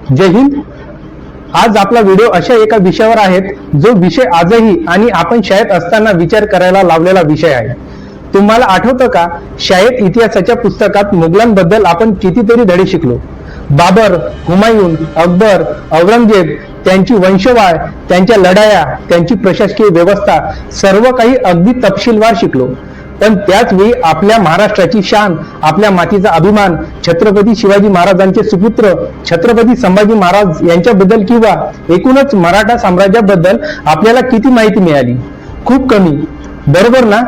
जय हिंद। आज आपला व्हिडिओ अशा एका विषयावर आहे जो विषय आजही आणि आपण शाळेत असताना विचार करायला लावलेला विषय आहे। तुम्हाला आठवतं का, शाळेत इतिहासाच्या पुस्तकात मुघलांबद्दल आपण कितीतरी धडे शिकलो। बाबर, हुमायून, अकबर, औरंगजेब, त्यांची वंशवाळ, त्यांच्या लढाया, त्यांची प्रशासकीय व्यवस्था सर्व काही अगदी तपशीलवार शिकलो। पण त्याच वेळी आपल्या महाराष्ट्राची शान, आपल्या मातीचा अभिमान, छत्रपती शिवाजी महाराजांचे सुपुत्र छत्रपती संभाजी महाराज यांच्याबद्दल किंवा एकूणच मराठा साम्राज्याबद्दल आपल्याला किती माहिती मिळाली? खूप कमी, बरोबर ना?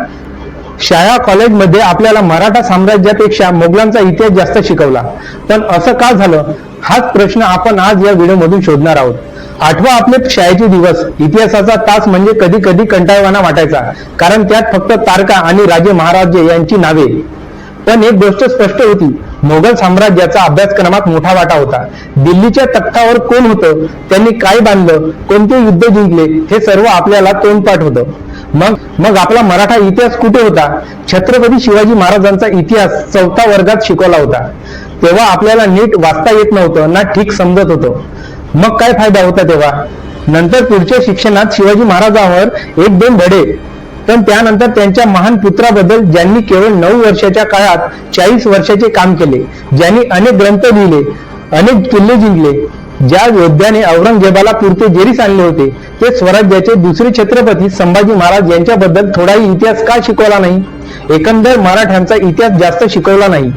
शाळा कॉलेजमध्ये आपल्याला मराठा साम्राज्यापेक्षा मोगलांचा इतिहास जास्त शिकवला, पण असं का झालं? हाच प्रश्न आपण आज या व्हिडिओमधून शोधणार आहोत। आठवा आपले शाळेचे दिवस। इतिहासाचा तास म्हणजे कधी कधी कंटाळवाणा वाटायचा, कारण त्यात फक्त तारखा आणि राजे महाराजे यांची नावे। पण एक गोष्ट स्पष्ट होती, मोगल साम्राज्याचा अभ्यासक्रमात मोठा वाटा होता। दिल्लीच्या तख्तावर कोण होतं, त्यांनी काय बांधलं, कोणते युद्ध जिंकले, हे सर्व आपल्याला तोंडपाठ होतं। मग आपला मराठा इतिहास कुठे होता? छत्रपती शिवाजी महाराजांचा इतिहास 4थ्या वर्गात शिकवला होता। तेव्हा आपल्याला नीट वाचता येत नव्हतं ना ठीक समजत होतं। मग काय फायदा होता तेव्हा? नंतर पुढच्या शिक्षणात शिवाजी महाराजांवर 1-2 धडे, पण त्यानंतर त्यांच्या महान पुत्राबद्दल, ज्यांनी केवळ 9 वर्षाच्या काळात 40 वर्षाचे काम केले, ज्यांनी अनेक ग्रंथ लिहिले, अनेक किल्ले जिंकले, ज्या योद्ध्याने औरंगजेबाला पुरते जेरीस आणले होते, ते स्वराज्याचे दुसरे छत्रपती संभाजी महाराज यांच्याबद्दल थोडाही इतिहास का शिकवला नाही? एकंदर मराठ्यांचा इतिहास जास्त शिकवला नाही।